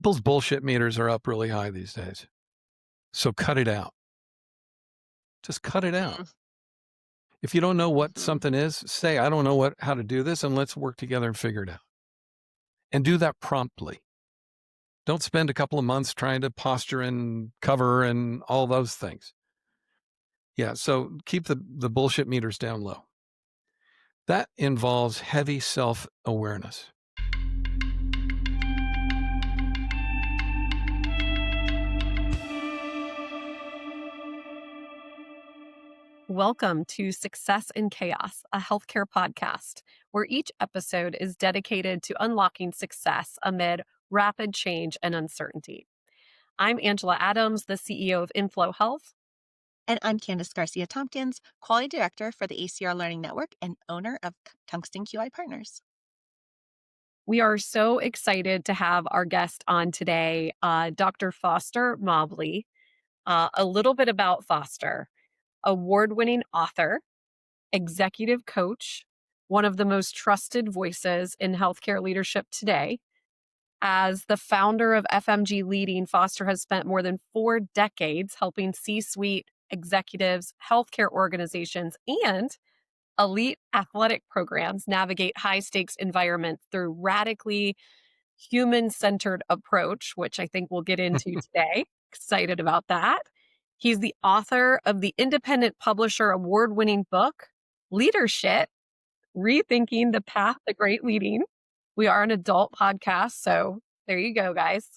People's bullshit meters are up really high these days. So cut it out. Just cut it out. If you don't know what something is, say, I don't know how to do this, and let's work together and figure it out. And do that promptly. Don't spend a couple of months trying to posture and cover and all those things. Yeah, so keep the bullshit meters down low. That involves heavy self-awareness. Welcome to Success in Chaos, a healthcare podcast, where each episode is dedicated to unlocking success amid rapid change and uncertainty. I'm Angela Adams, the CEO of Inflow Health. And I'm Kandice Garcia Tomkins, Quality Director for the ACR Learning Network and owner of Tungsten QI Partners. We are so excited to have our guest on today, Dr. Foster Mobley. A little bit about Foster. Award-winning author, executive coach, one of the most trusted voices in healthcare leadership today. As the founder of FMG Leading, Foster has spent more than 4 decades helping C-suite executives, healthcare organizations, and elite athletic programs navigate high-stakes environments through radically human-centered approach, which I think we'll get into today. Excited about that. He's the author of the independent publisher award-winning book, Leadership, Rethinking the Path to Great Leading. We are an adult podcast, so there you go, guys.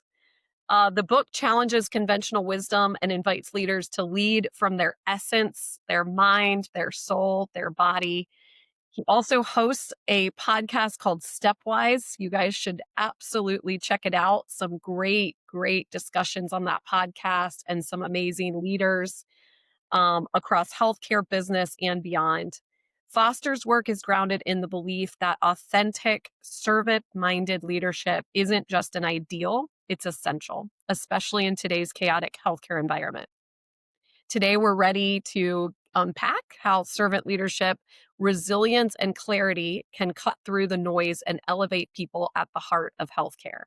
The book challenges conventional wisdom and invites leaders to lead from their essence, their mind, their soul, their body. He also hosts a podcast called Stepwise. You guys should absolutely check it out. Some great, great discussions on that podcast and some amazing leaders across healthcare, business, and beyond. Foster's work is grounded in the belief that authentic, servant-minded leadership isn't just an ideal, it's essential, especially in today's chaotic healthcare environment. Today, we're ready to unpack how servant leadership, resilience, and clarity can cut through the noise and elevate people at the heart of healthcare.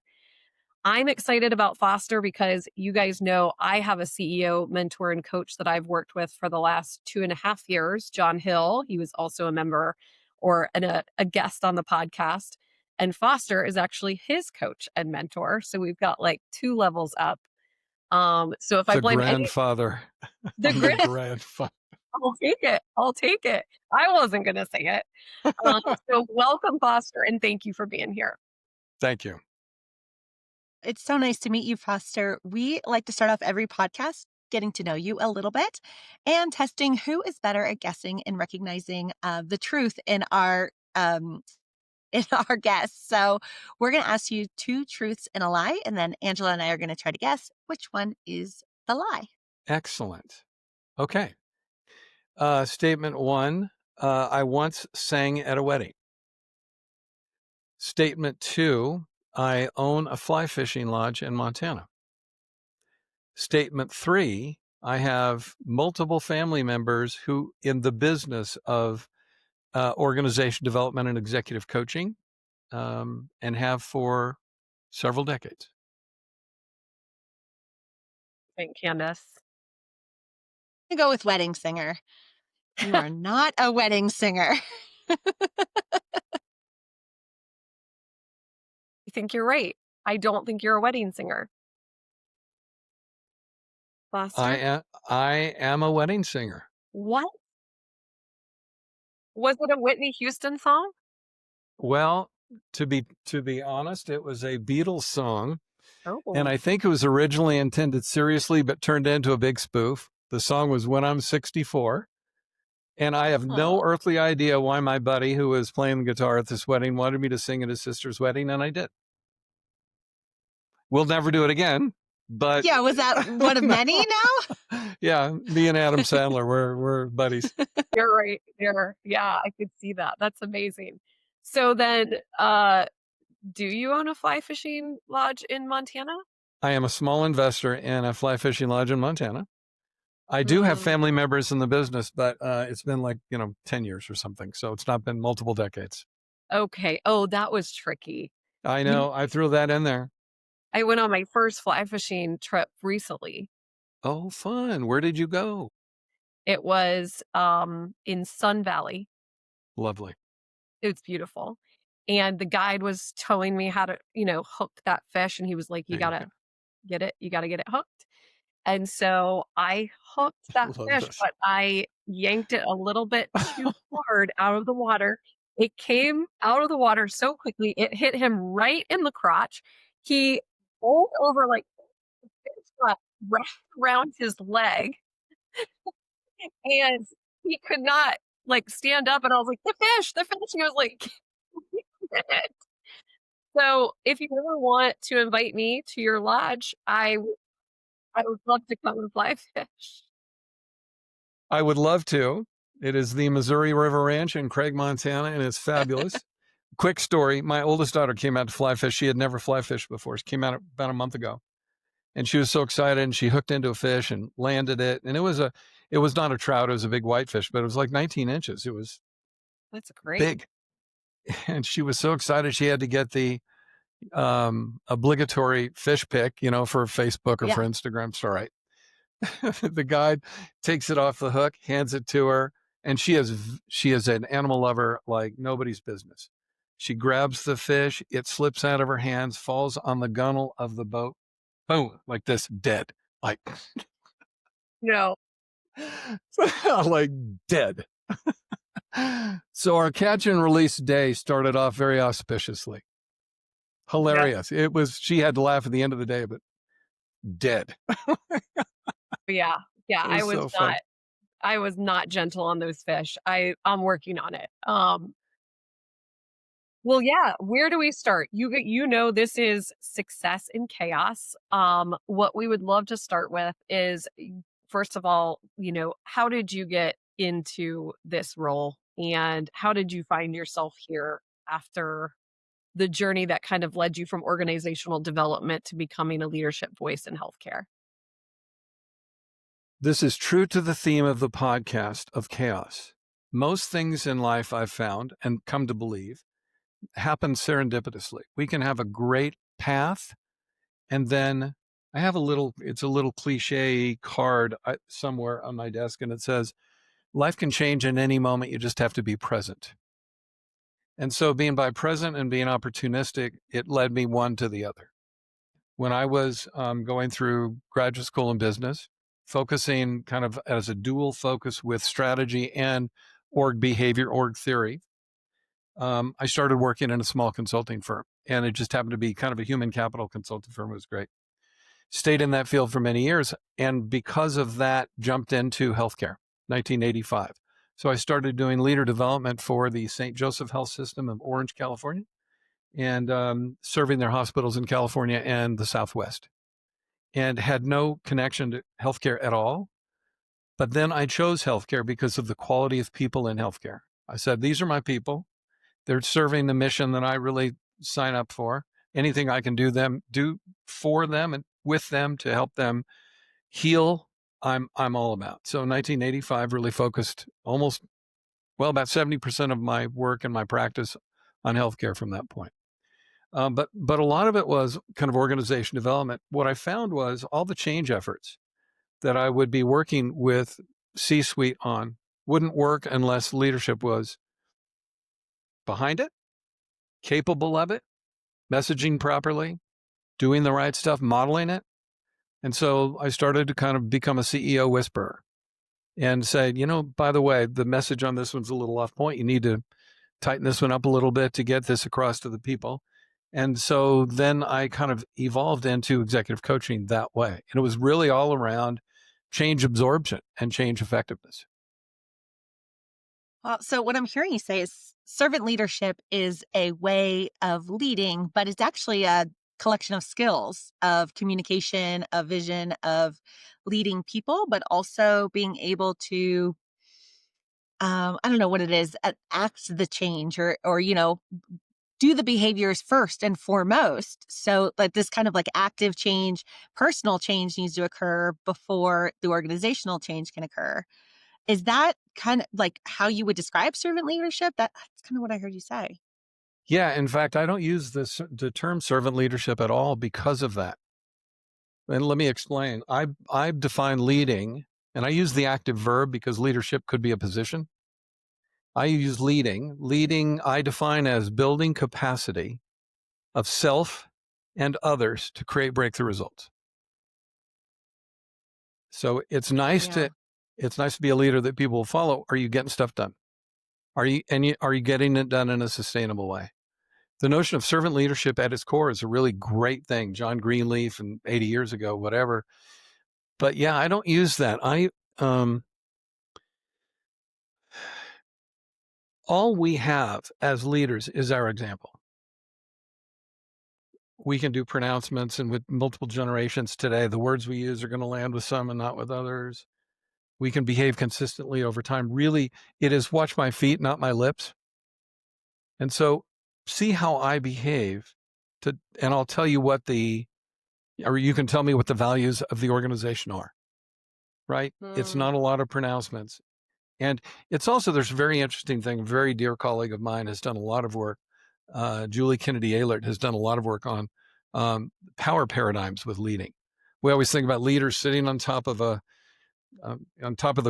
I'm excited about Foster because you guys know I have a CEO, mentor, and coach that I've worked with for the last 2.5 years, John Hill. He was also a member or a guest on the podcast. And Foster is actually his coach and mentor. So we've got like 2 levels up. So if I blame grandfather, the grandfather. I'll take it. I'll take it. I wasn't going to say it. So welcome, Foster, and thank you for being here. Thank you. It's so nice to meet you, Foster. We like to start off every podcast getting to know you a little bit and testing who is better at guessing and recognizing the truth in our guests. So we're going to ask you 2 truths and a lie, and then Angela and I are going to try to guess which one is the lie. Excellent. Okay. Statement 1, I once sang at a wedding. Statement 2, I own a fly fishing lodge in Montana. Statement 3, I have multiple family members who in the business of organization development and executive coaching, and have for several decades. Thank Kandice. I'm going to go with wedding singer. You are not a wedding singer. I think you're right. I don't think you're a wedding singer. Foster? I am a wedding singer. What? Was it a Whitney Houston song? Well, to be honest, it was a Beatles song. Oh. And I think it was originally intended seriously, but turned into a big spoof. The song was When I'm 64. And I have no earthly idea why my buddy who was playing the guitar at this wedding wanted me to sing at his sister's wedding, and I did. We'll never do it again. But yeah, was that one of many now? Yeah, me and Adam Sandler, we're buddies. You're right there. Yeah, I could see that. That's amazing. So then, do you own a fly fishing lodge in Montana? I am a small investor in a fly fishing lodge in Montana. I do have family members in the business, but it's been 10 years or something. So it's not been multiple decades. Okay. Oh, that was tricky. I know. I threw that in there. I went on my first fly fishing trip recently. Oh, fun. Where did you go? It was, in Sun Valley. Lovely. It was beautiful, and the guide was telling me how to, hook that fish, and he was like, "You There you go. gotta you gotta get it hooked." And so I hooked that Love fish, this. but I yanked it a little bit too hard out of the water. It came out of the water so quickly, it hit him right in the crotch. He rolled over like the fish got wrapped around his leg, and he could not, like, stand up, and I was like, the fish," and he was like, So, if you ever want to invite me to your lodge, I would love to come and fly fish. I would love to. It is the Missouri River Ranch in Craig, Montana, and it's fabulous. Quick story. My oldest daughter came out to fly fish. She had never fly fished before. She came out about a month ago. And she was so excited, and she hooked into a fish and landed it. And it was not a trout, it was a big whitefish, but it was like 19 inches. It was That's great. big. And she was so excited she had to get the obligatory fish pic, for Facebook or Yeah. for Instagram. It's all right. The guide takes it off the hook, hands it to her, and she is an animal lover like nobody's business. She grabs the fish, it slips out of her hands, falls on the gunnel of the boat, boom, like this, dead, like No. like dead. So our catch and release day started off very auspiciously. Yeah. Hilarious. She had to laugh at the end of the day, but dead. Yeah. Yeah, It was so fun. I was not gentle on those fish. I'm working on it. Well, yeah, where do we start? This is success in chaos. What we would love to start with is, first of all, how did you get into this role, and how did you find yourself here after the journey that kind of led you from organizational development to becoming a leadership voice in healthcare? This is true to the theme of the podcast of chaos. Most things in life I've found and come to believe happen serendipitously. We can have a great path, and then it's a little cliche card somewhere on my desk, and it says, life can change in any moment. You just have to be present. And so being by present and being opportunistic, it led me one to the other. When I was going through graduate school in business, focusing kind of as a dual focus with strategy and org behavior, org theory, I started working in a small consulting firm, and it just happened to be kind of a human capital consulting firm. It was great. Stayed in that field for many years, and because of that, jumped into healthcare, 1985. So I started doing leader development for the St. Joseph Health System of Orange, California, and serving their hospitals in California and the Southwest, and had no connection to healthcare at all. But then I chose healthcare because of the quality of people in healthcare. I said, these are my people. They're serving the mission that I really sign up for. Anything I can do for them and with them to help them heal, I'm all about. So 1985 really focused about 70% of my work and my practice on healthcare from that point. But a lot of it was kind of organization development. What I found was all the change efforts that I would be working with C-suite on wouldn't work unless leadership was behind it, capable of it, messaging properly, doing the right stuff, modeling it. And so I started to kind of become a CEO whisperer and say, by the way, the message on this one's a little off point. You need to tighten this one up a little bit to get this across to the people. And so then I kind of evolved into executive coaching that way. And it was really all around change absorption and change effectiveness. Well, so what I'm hearing you say is servant leadership is a way of leading, but it's actually a collection of skills of communication, of vision, of leading people, but also being able to, I don't know what it is, act the change or, do the behaviors first and foremost. So like this kind of like active change, personal change needs to occur before the organizational change can occur. Is that kind of like how you would describe servant leadership? That's kind of what I heard you say. Yeah, in fact, I don't use the term servant leadership at all because of that. And let me explain. I've defined leading, and I use the active verb because leadership could be a position. I use leading. Leading, I define as building capacity of self and others to create breakthrough results. So it's nice Yeah. to be a leader that people will follow. Are you getting stuff done? Are you getting it done in a sustainable way? The notion of servant leadership at its core is a really great thing. John Greenleaf and 80 years ago, whatever. But yeah, I don't use that. All we have as leaders is our example. We can do pronouncements, and with multiple generations today, the words we use are going to land with some and not with others. We can behave consistently over time. Really, it is watch my feet, not my lips. And so see how I behave and I'll tell you or you can tell me what the values of the organization are, right? It's not a lot of pronouncements. And it's also, there's a very interesting thing. A very dear colleague of mine has done a lot of work. Julie Kennedy Ehlert has done a lot of work on power paradigms with leading. We always think about leaders sitting on top of the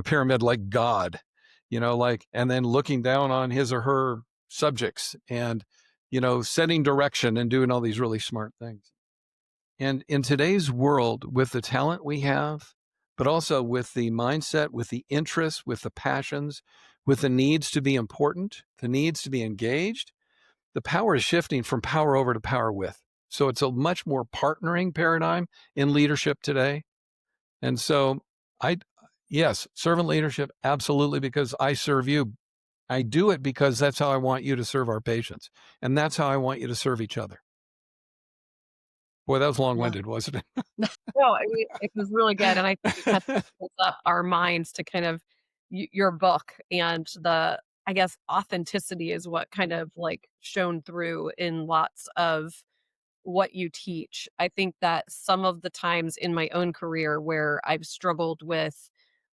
pyramid like God, and then looking down on his or her subjects and, setting direction and doing all these really smart things. And in today's world, with the talent we have, but also with the mindset, with the interests, with the passions, with the needs to be important, the needs to be engaged, the power is shifting from power over to power with. So it's a much more partnering paradigm in leadership today. And so yes, servant leadership, absolutely, because I serve you. I do it because that's how I want you to serve our patients. And that's how I want you to serve each other. Boy, that was long-winded, wasn't it? No, I mean, it was really good, and I think it kind of opens up our minds to kind of your book and I guess, authenticity is what kind of, like, shone through in lots of what you teach. I think that some of the times in my own career where I've struggled with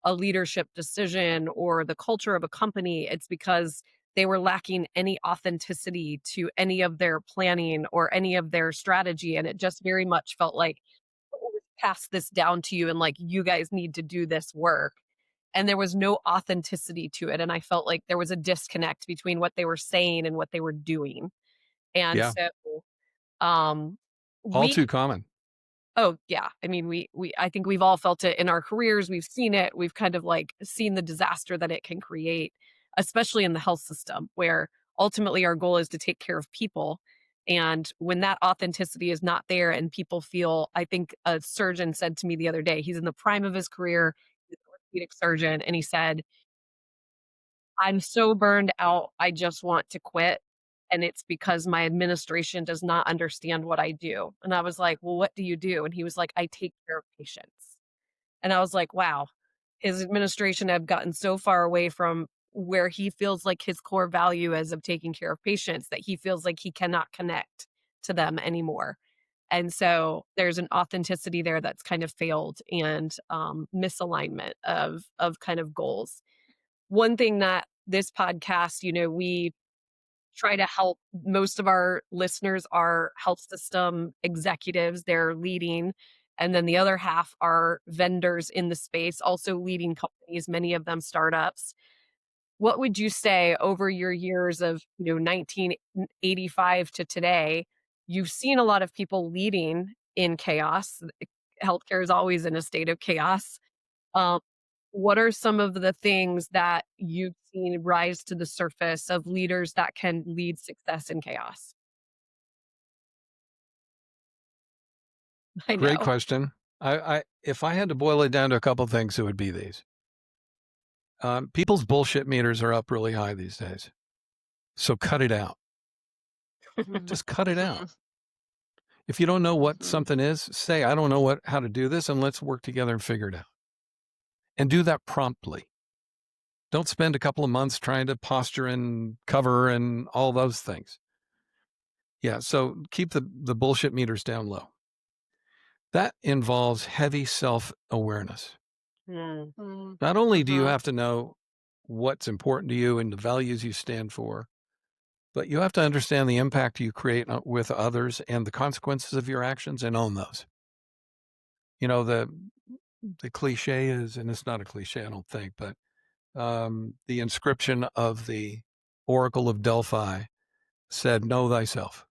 a leadership decision or the culture of a company, it's because they were lacking any authenticity to any of their planning or any of their strategy. And it just very much felt like, pass this down to you and like, you guys need to do this work. And there was no authenticity to it. And I felt like there was a disconnect between what they were saying and what they were doing. And Yeah, so um, all we too common. oh, yeah. I mean, I think we've all felt it in our careers. We've seen it. We've kind of like seen the disaster that it can create, especially in the health system, where ultimately our goal is to take care of people. And when that authenticity is not there and people feel, I think a surgeon said to me the other day, he's in the prime of his career, he's an orthopedic surgeon, and he said, I'm so burned out, I just want to quit, and it's because my administration does not understand what I do. And I was like, "Well, what do you do?" And he was like, "I take care of patients." And I was like, "Wow." His administration had gotten so far away from where he feels like his core value is of taking care of patients that he feels like he cannot connect to them anymore. And so there's an authenticity there that's kind of failed and misalignment of kind of goals. One thing that this podcast, we try to help most of our listeners are health system executives, they're leading. And then the other half are vendors in the space, also leading companies, many of them startups. What would you say over your years of, 1985 to today, you've seen a lot of people leading in chaos. Healthcare is always in a state of chaos. Um, what are some of the things that you've seen rise to the surface of leaders that can lead success in chaos? I Great know. question. If I had to boil it down to a couple of things, it would be these. People's bullshit meters are up really high these days. So cut it out. Just cut it out. If you don't know what something is, say, I don't know how to do this, and let's work together and figure it out. And do that promptly. Don't spend a couple of months trying to posture and cover and all those things. Yeah, so keep the bullshit meters down low. That involves heavy self-awareness. Not only do you have to know what's important to you and the values you stand for, But you have to understand the impact you create with others and the consequences of your actions and own those. You know, the cliche is, and it's not a cliche, I don't think, but the inscription of the Oracle of Delphi said, "Know thyself,"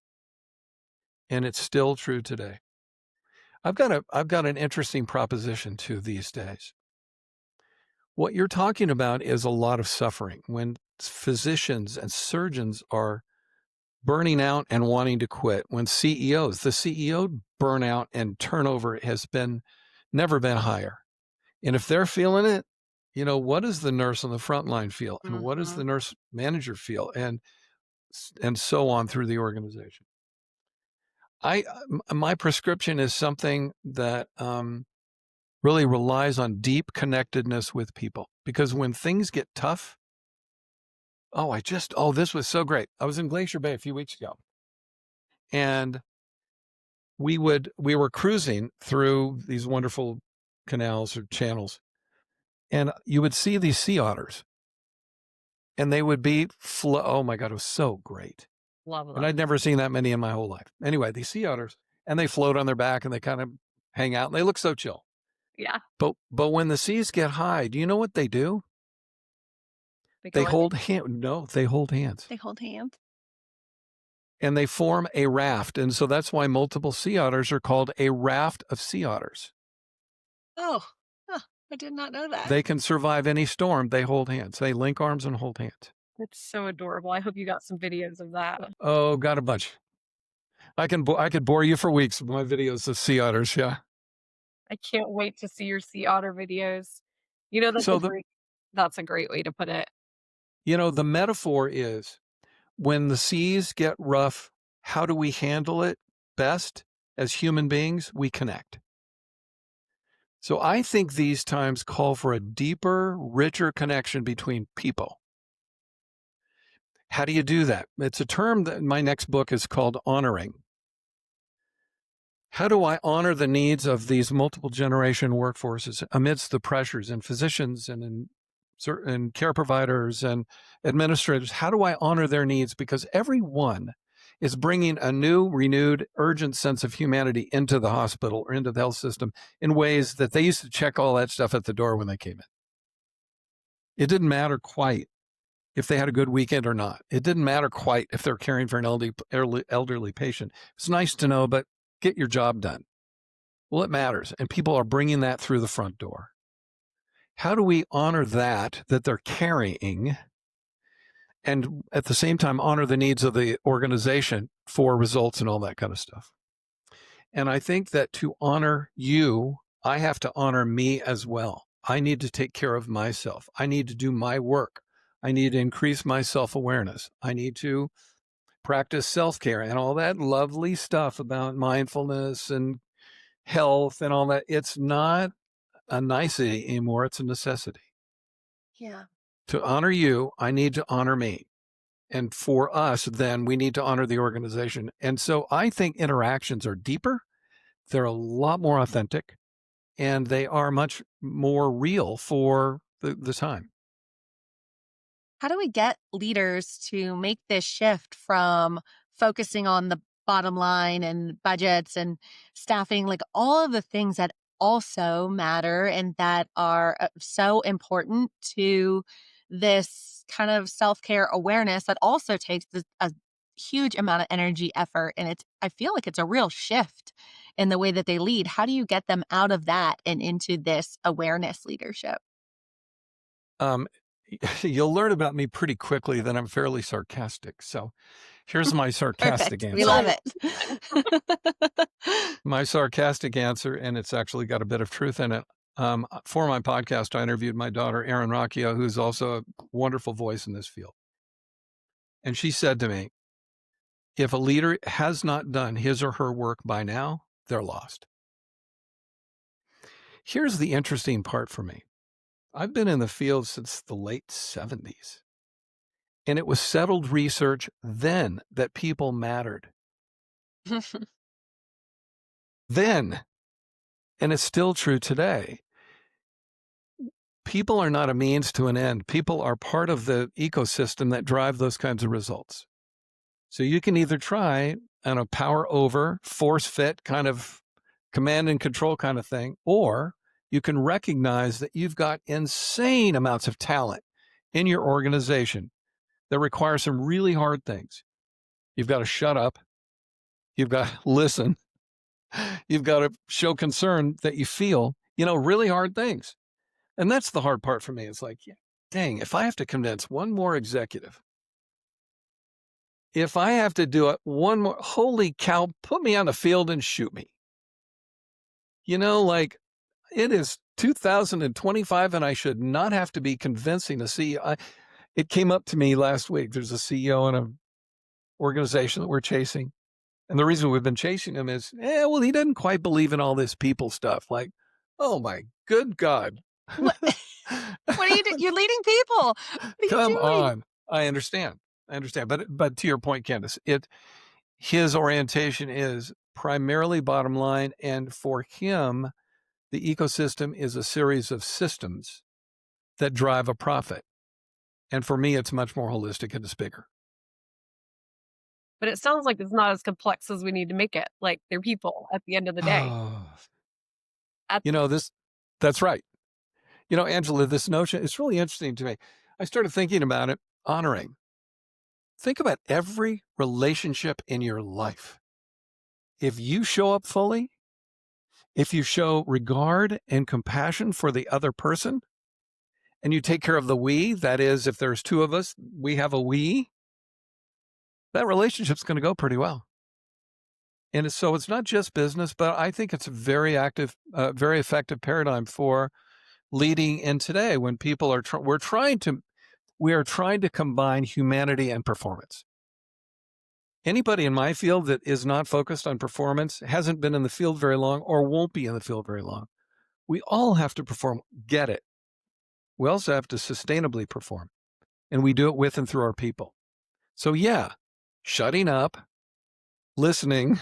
and it's still true today. I've got an interesting proposition too these days. What you're talking about is a lot of suffering when physicians and surgeons are burning out and wanting to quit. When the CEO burnout and turnover has never been higher. And if they're feeling it, you know, what does the nurse on the front line feel? And what does the nurse manager feel? And so on through the organization. My prescription is something that really relies on deep connectedness with people, because when things get tough, this was so great. I was in Glacier Bay a few weeks ago, and we were cruising through these wonderful canals or channels, and you would see these sea otters, and they would be oh my God, it was so great. Love them. And I'd never seen that many in my whole life. Anyway, these sea otters, and they float on their back and they kind of hang out and they look so chill. Yeah. But when the seas get high, do you know what they do? They hold hands. No, they hold hands. They hold hands. And they form a raft. And so that's why multiple sea otters are called a raft of sea otters. Oh, I did not know that. They can survive any storm. They hold hands. They link arms and hold hands. It's so adorable. I hope you got some videos of that. Oh, got a bunch. I could bore you for weeks with my videos of sea otters. Yeah. I can't wait to see your sea otter videos. You know, that's a great way to put it. You know, the metaphor is, when the seas get rough, how do we handle it best? As human beings, we connect. So I think these times call for a deeper, richer connection between people. How do you do that? It's a term that my next book is called honoring. How do I honor the needs of these multiple generation workforces amidst the pressures in physicians and in care providers and administrators? How do I honor their needs? Because everyone is bringing a new, renewed, urgent sense of humanity into the hospital or into the health system in ways that they used to check all that stuff at the door when they came in. It didn't matter quite if they had a good weekend or not. It didn't matter quite if they're caring for an elderly patient. It's nice to know, but get your job done. Well, it matters. And people are bringing that through the front door. How do we honor that they're carrying, and at the same time honor the needs of the organization for results and all that kind of stuff? And I think that to honor you, I have to honor me as well. I need to take care of myself. I need to do my work. I need to increase my self-awareness. I need to practice self-care and all that lovely stuff about mindfulness and health and all that. It's not a nicety anymore. It's a necessity. Yeah. To honor you, I need to honor me. And for us, then we need to honor the organization. And so I think interactions are deeper. They're a lot more authentic, and they are much more real for the time. How do we get leaders to make this shift from focusing on the bottom line and budgets and staffing, like all of the things that also matter and that are so important to this kind of self-care awareness that also takes a huge amount of energy, effort, and I feel like it's a real shift in the way that they lead. How do you get them out of that and into this awareness leadership? You'll learn about me pretty quickly that I'm fairly sarcastic. So here's my sarcastic answer. We love it. My sarcastic answer, and it's actually got a bit of truth in it. For my podcast, I interviewed my daughter, Erin Rocchio, who's also a wonderful voice in this field. And she said to me, if a leader has not done his or her work by now, they're lost. Here's the interesting part for me. I've been in the field since the late 70s, and it was settled research then that people mattered. Then, and it's still true today. People are not a means to an end. People are part of the ecosystem that drive those kinds of results. So you can either try on a power over, force fit kind of command and control kind of thing, or you can recognize that you've got insane amounts of talent in your organization that require some really hard things. You've got to shut up. You've got to listen. You've got to show concern that you feel, really hard things. And that's the hard part for me. It's like, yeah, dang, if I have to convince one more executive, if I have to do it one more, holy cow, put me on the field and shoot me. Like it is 2025 and I should not have to be convincing a CEO. It came up to me last week. There's a CEO in an organization that we're chasing. And the reason we've been chasing him is, he doesn't quite believe in all this people stuff. Like, oh my good God. What, what are you doing? You're leading people. What are you Come doing? on. I understand. But to your point, Kandice, his orientation is primarily bottom line. And for him, the ecosystem is a series of systems that drive a profit. And for me, it's much more holistic and it's bigger. But it sounds like it's not as complex as we need to make it. Like they're people at the end of the day. At That's right. Angela, this notion, it's really interesting to me. I started thinking about it, honoring. Think about every relationship in your life. If you show up fully, if you show regard and compassion for the other person, and you take care of the we, that is, if there's two of us, we have a we, that relationship's going to go pretty well. And so it's not just business, but I think it's a very active, very effective paradigm for leading in today when people are, we are trying to combine humanity and performance. Anybody in my field that is not focused on performance, hasn't been in the field very long, or won't be in the field very long. We all have to perform, get it. We also have to sustainably perform, and we do it with and through our people. So yeah, shutting up, listening,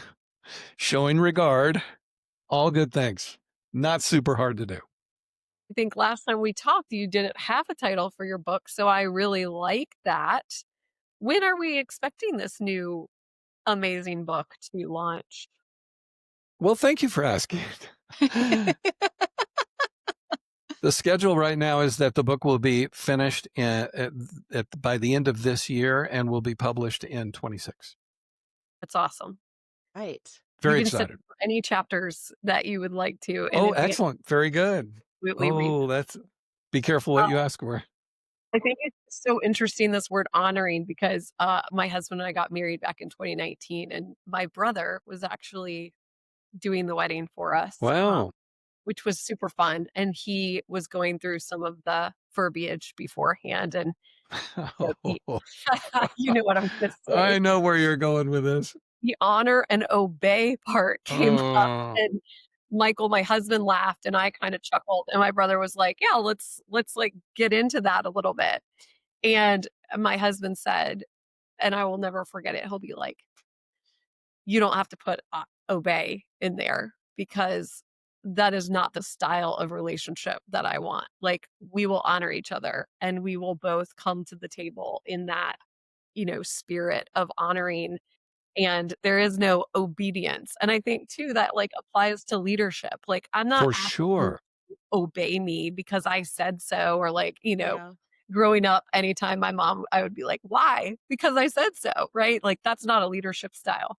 showing regard, all good things. Not super hard to do. I think last time we talked, you didn't have a title for your book, so I really like that. When are we expecting this new amazing book to launch? Well, thank you for asking. The schedule right now is that the book will be finished by the end of this year and will be published in 26. That's awesome. Right. Very You can excited. send any chapters that you would like to. in Oh, advance. excellent. Very good. We read. Be careful what you ask for. I think it's so interesting, this word honoring, because my husband and I got married back in 2019, and my brother was actually doing the wedding for us. Wow. Which was super fun. And he was going through some of the verbiage beforehand. And you know what I'm going to say. I know where you're going with this. The honor and obey part came up, and Michael, my husband, laughed, and I kind of chuckled, and my brother was like, "Yeah, let's like get into that a little bit." And my husband said, and I will never forget it. He'll be like, "You don't have to put obey in there because that is not the style of relationship that I want. Like we will honor each other and we will both come to the table in that, spirit of honoring, and there is no obedience." And I think too that like applies to leadership. Like I'm not For asking sure. you to obey me because I said so, or like, Yeah. growing up, anytime my mom, I would be like, why? Because I said so, right? Like that's not a leadership style.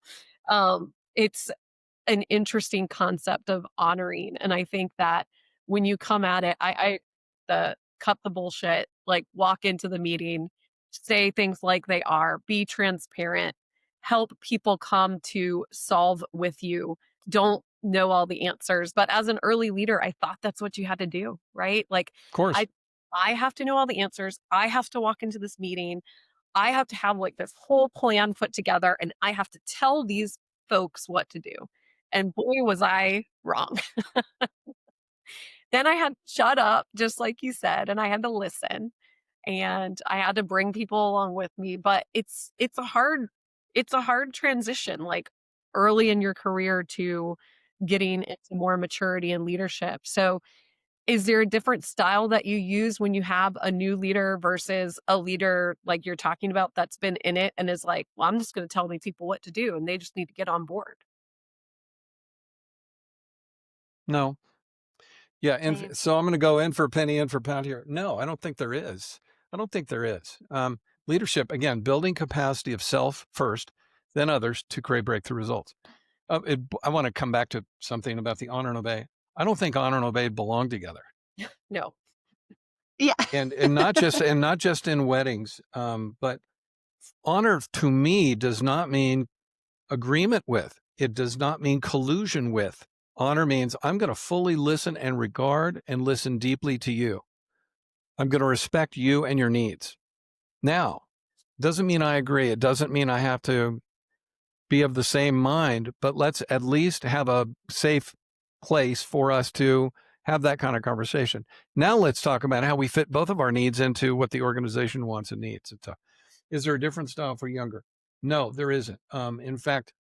It's an interesting concept of honoring. And I think that when you come at it, the cut the bullshit, like walk into the meeting, say things like they are, be transparent, help people come to solve with you. Don't know all the answers. But as an early leader, I thought that's what you had to do, right? Like Of course. I have to know all the answers. I have to walk into this meeting. I have to have like this whole plan put together, and I have to tell these folks what to do. And boy, was I wrong. Then I had to shut up, just like you said, and I had to listen, and I had to bring people along with me. But it's a hard transition, like early in your career to getting into more maturity and leadership. So Is there a different style that you use when you have a new leader versus a leader like you're talking about that's been in it and is like, well, I'm just going to tell these people what to do and they just need to get on board? No. Yeah, and Same. so I'm gonna go in for penny, in for pound here. No, I don't think there is. I don't think there is. Leadership, again, building capacity of self first, then others to create breakthrough results. I want to come back to something about the honor and obey. I don't think honor and obey belong together, No. Yeah. and not just in weddings. But honor to me does not mean agreement with. It does not mean collusion with. Honor means I'm going to fully listen and regard and listen deeply to you. I'm going to respect you and your needs. Now, doesn't mean I agree. It doesn't mean I have to be of the same mind, but let's at least have a safe place for us to have that kind of conversation. Now let's talk about how we fit both of our needs into what the organization wants and needs. Is there a different style for younger? No, there isn't. In fact,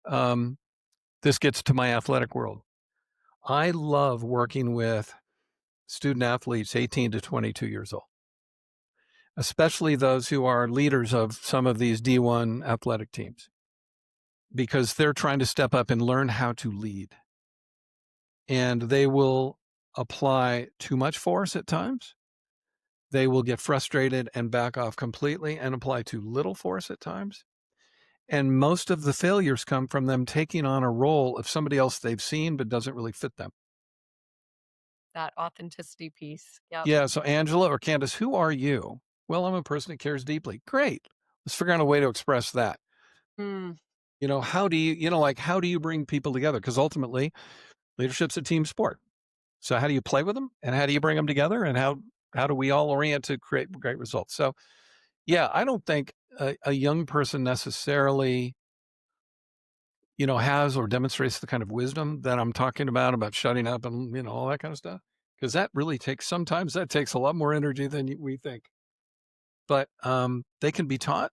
this gets to my athletic world. I love working with student athletes 18 to 22 years old, especially those who are leaders of some of these D1 athletic teams, because they're trying to step up and learn how to lead. And they will apply too much force at times. They will get frustrated and back off completely and apply too little force at times. And most of the failures come from them taking on a role of somebody else they've seen but doesn't really fit them. That authenticity piece. Yep. Yeah. So, Angela or Candice, who are you? Well, I'm a person that cares deeply. Great. Let's figure out a way to express that. Mm, How do how do you bring people together? Because ultimately, leadership's a team sport. So, how do you play with them, and how do you bring them together, and how do we all orient to create great results? So, yeah, I don't think a young person necessarily, has or demonstrates the kind of wisdom that I'm talking about shutting up and, all that kind of stuff. Because that really sometimes that takes a lot more energy than we think. But they can be taught.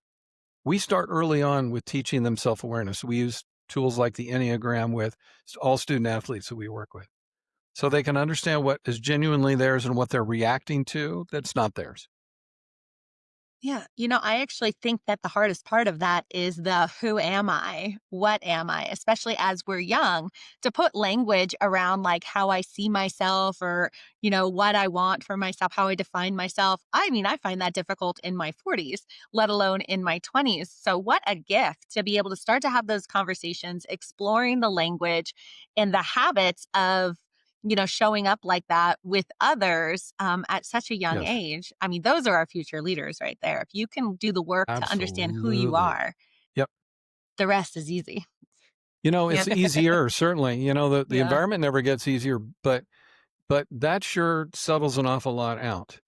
We start early on with teaching them self-awareness. We use tools like the Enneagram with all student athletes that we work with, so they can understand what is genuinely theirs and what they're reacting to that's not theirs. Yeah. I actually think that the hardest part of that is the who am I? What am I? Especially as we're young, to put language around like how I see myself or, what I want for myself, how I define myself. I mean, I find that difficult in my 40s, let alone in my 20s. So, what a gift to be able to start to have those conversations, exploring the language and the habits of showing up like that with others at such a young Yes, age. I mean, those are our future leaders right there. If you can do the work to understand who you absolutely. are, Yep. the rest is easy. yeah. It's easier, certainly. The Yeah. environment never gets easier, but that sure settles an awful lot out,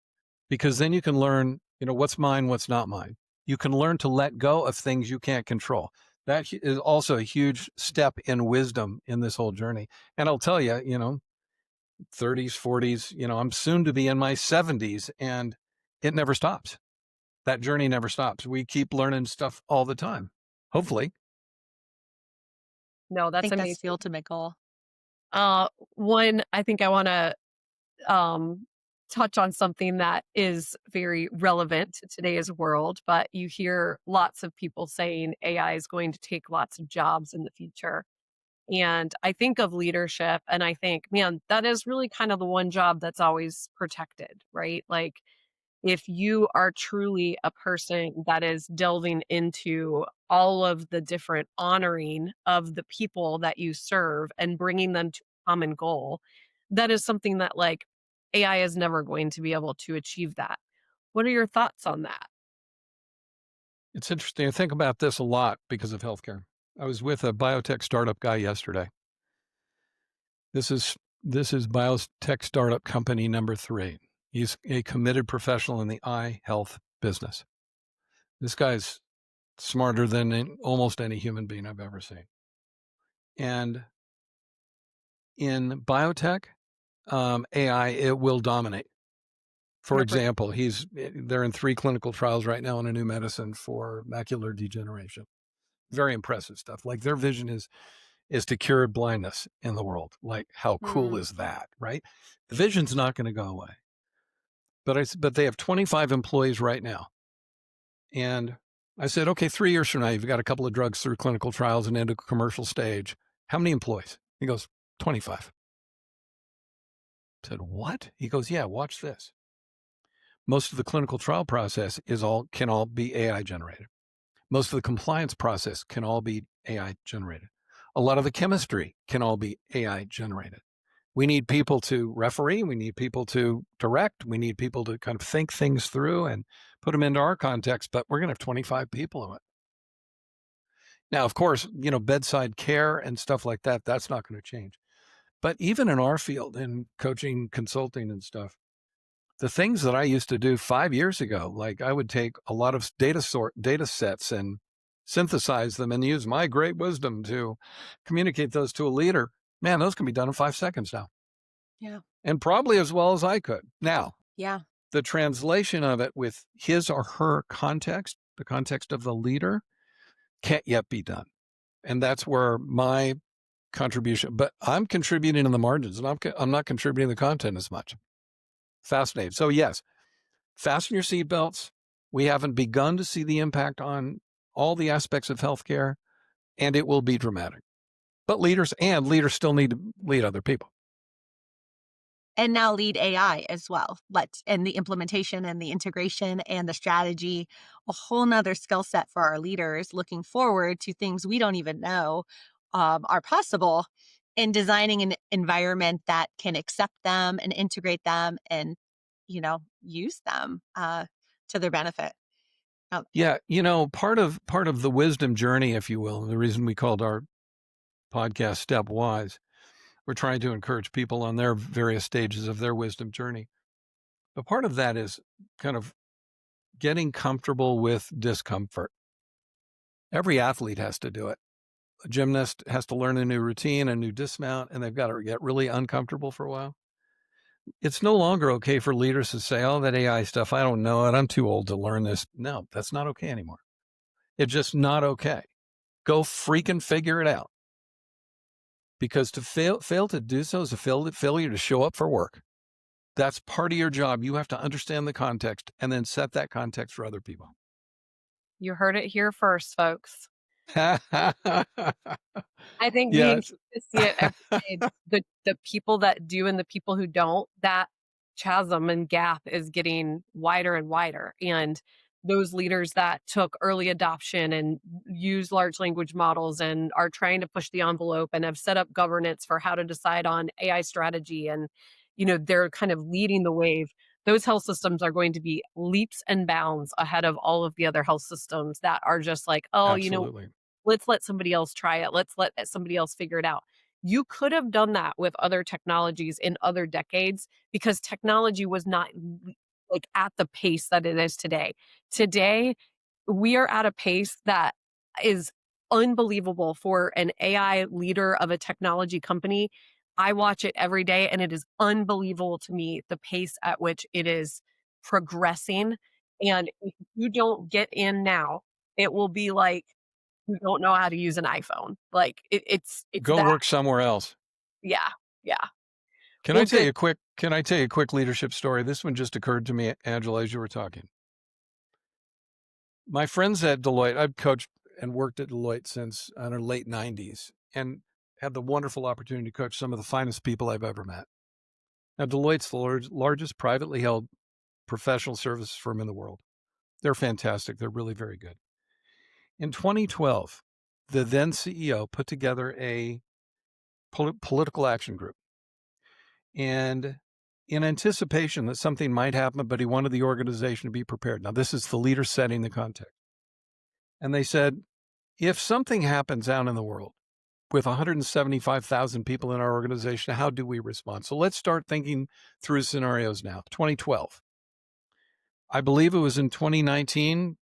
because then you can learn, what's mine, what's not mine. You can learn to let go of things you can't control. That is also a huge step in wisdom in this whole journey. And I'll tell you, 30s, 40s, I'm soon to be in my 70s, and it never stops. That journey never stops. We keep learning stuff all the time, hopefully. No, I that's think that's the amazing. ultimate goal. Uh, One, I think I want to um, touch on something that is very relevant to today's world, but you hear lots of people saying AI is going to take lots of jobs in the future. And I think of leadership and I think, man, that is really kind of the one job that's always protected, right? Like, if you are truly a person that is delving into all of the different honoring of the people that you serve and bringing them to a common goal, that is something that like AI is never going to be able to achieve that. What are your thoughts on that? It's interesting. I think about this a lot because of healthcare. I was with a biotech startup guy yesterday. This is biotech startup company number 3. He's a committed professional in the eye health business. This guy's smarter than almost any human being I've ever seen. And in biotech, AI, it will dominate. For 100%. example, they're in 3 clinical trials right now on a new medicine for macular degeneration. Very impressive stuff. Like, their vision is to cure blindness in the world. Like, how cool is that, right? The vision's not going to go away. But they have 25 employees right now. And I said, okay, 3 years from now, you've got a couple of drugs through clinical trials and into commercial stage. How many employees? He goes, 25. I said, what? He goes, yeah, watch this. Most of the clinical trial process can all be AI generated. Most of the compliance process can all be AI generated. A lot of the chemistry can all be AI generated. We need people to referee. We need people to direct. We need people to kind of think things through and put them into our context, but we're going to have 25 people in it. Now, of course, bedside care and stuff like that, that's not going to change. But even in our field, in coaching, consulting and stuff, the things that I used to do 5 years ago, like I would take a lot of data sets and synthesize them and use my great wisdom to communicate those to a leader. Man, those can be done in 5 seconds now. Yeah. And probably as well as I could. Now, Yeah. the translation of it with his or her context, the context of the leader, can't yet be done. And that's where my contribution, but I'm contributing in the margins and I'm not contributing the content as much. Fascinating. So yes, fasten your seatbelts. We haven't begun to see the impact on all the aspects of healthcare, and it will be dramatic. But leaders still need to lead other people. And now lead AI as well. And the implementation and the integration and the strategy, a whole nother skill set for our leaders looking forward to things we don't even know are possible in designing an environment that can accept them and integrate them and, use them to their benefit. Oh, Yeah, part of the wisdom journey, if you will, and the reason we called our podcast Stepwise, we're trying to encourage people on their various stages of their wisdom journey. But part of that is kind of getting comfortable with discomfort. Every athlete has to do it. A gymnast has to learn a new routine, a new dismount, and they've got to get really uncomfortable for a while. It's no longer okay for leaders to say, oh, that AI stuff, I don't know it. I'm too old to learn this. No, that's not okay anymore. It's just not okay. Go freaking figure it out. Because to fail to do so is a failure to show up for work. That's part of your job. You have to understand the context and then set that context for other people. You heard it here first, folks. I think we Yes. see it every day. The people that do and the people who don't, that chasm and gap is getting wider and wider. And those leaders that took early adoption and use large language models and are trying to push the envelope and have set up governance for how to decide on AI strategy and, they're kind of leading the wave. Those health systems are going to be leaps and bounds ahead of all of the other health systems that are just like, oh, Absolutely. let's let somebody else try it. Let's let somebody else figure it out. You could have done that with other technologies in other decades because technology was not like at the pace that it is today. Today, we are at a pace that is unbelievable for an AI leader of a technology company. I watch it every day and it is unbelievable to me the pace at which it is progressing. And if you don't get in now, it will be like who don't know how to use an iPhone. Like it's Go that. work somewhere else. Yeah. Yeah. Can Well, I tell you good. a quick leadership story? This one just occurred to me, Angela, as you were talking. My friends at Deloitte, I've coached and worked at Deloitte since the late 90s and had the wonderful opportunity to coach some of the finest people I've ever met. Now, Deloitte's the largest privately held professional services firm in the world. They're fantastic. They're really very good. In 2012, the then CEO put together a political action group. And in anticipation that something might happen, but he wanted the organization to be prepared. Now, this is the leader setting the context. And they said, if something happens out in the world with 175,000 people in our organization, how do we respond? So let's start thinking through scenarios now. 2012. I believe it was in 2019,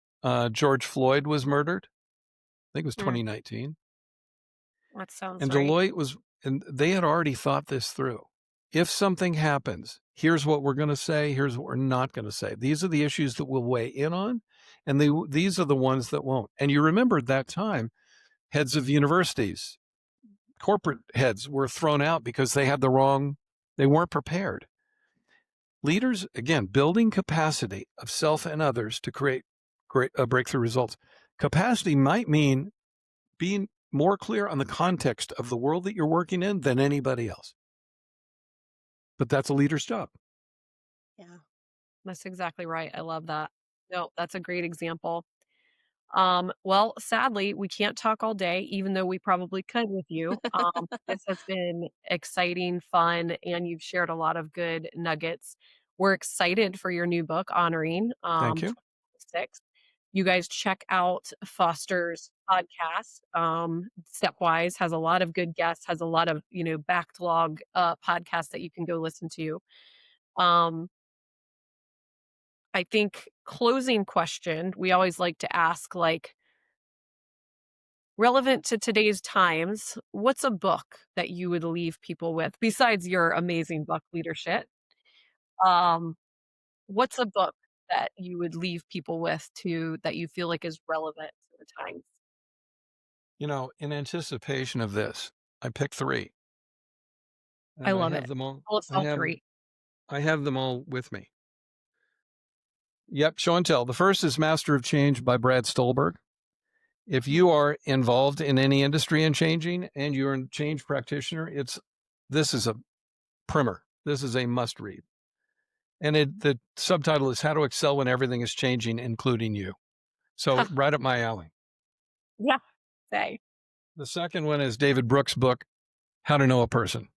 George Floyd was murdered. I think it was 2019. That sounds And right. and they had already thought this through. If something happens, here's what we're going to say. Here's what we're not going to say. These are the issues that we'll weigh in on. And these are the ones that won't. And you remember at that time, heads of universities, corporate heads were thrown out because they weren't prepared. Leaders, again, building capacity of self and others to create great breakthrough results. Capacity might mean being more clear on the context of the world that you're working in than anybody else. But that's a leader's job. Yeah. That's exactly right. I love that. No, that's a great example. Well, sadly, we can't talk all day, even though we probably could with you. This has been exciting, fun, and you've shared a lot of good nuggets. We're excited for your new book, Honoring Thank you. 2026. You guys check out Foster's podcast. Stepwise has a lot of good guests, has a lot of, backlog podcasts that you can go listen to. Um, I think closing question, we always like to ask, like, relevant to today's times, what's a book that you would leave people with besides your amazing book, Leadership? Um, what's a book that you would leave people with that you feel like is relevant to the times? In anticipation of this, I picked 3, I and I love have it. them all. Tell us I all have 3. I have them all with me. Yep, show and tell. The first is Master of Change by Brad Stolberg. If you are involved in any industry in changing and you're a change practitioner, this is a primer. This is a must read. And the subtitle is How to Excel When Everything is Changing, Including You. So right up my alley. Yeah, say. The second one is David Brooks' book, How to Know a Person.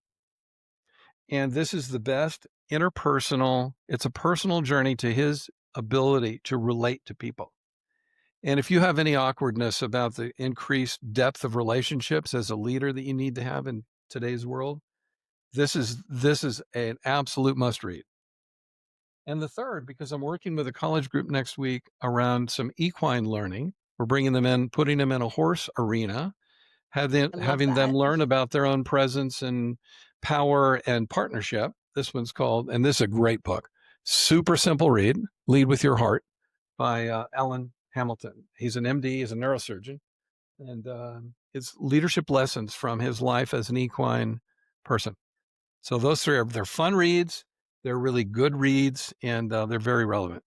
And this is the best it's a personal journey to his ability to relate to people. And if you have any awkwardness about the increased depth of relationships as a leader that you need to have in today's world, this is an absolute must read. And the third, because I'm working with a college group next week around some equine learning, we're bringing them in, putting them in a horse arena, I love having them that. learn about their own presence and power and partnership. This one's called, and this is a great book, super simple read, Lead with Your Heart by Alan Hamilton. He's an MD, he's a neurosurgeon, and it's leadership lessons from his life as an equine person. So those 3 they're fun reads, they're really good reads, and they're very relevant.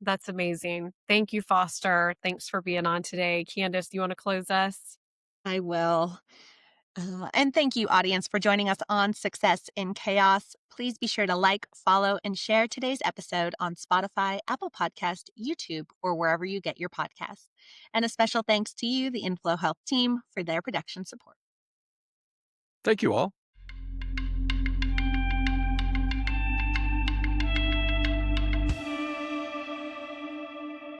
That's amazing. Thank you, Foster. Thanks for being on today. Candice, do you want to close us? I will. And thank you, audience, for joining us on Success in Chaos. Please be sure to like, follow, and share today's episode on Spotify, Apple Podcast, YouTube, or wherever you get your podcasts. And a special thanks to you, the Inflow Health team, for their production support. Thank you all.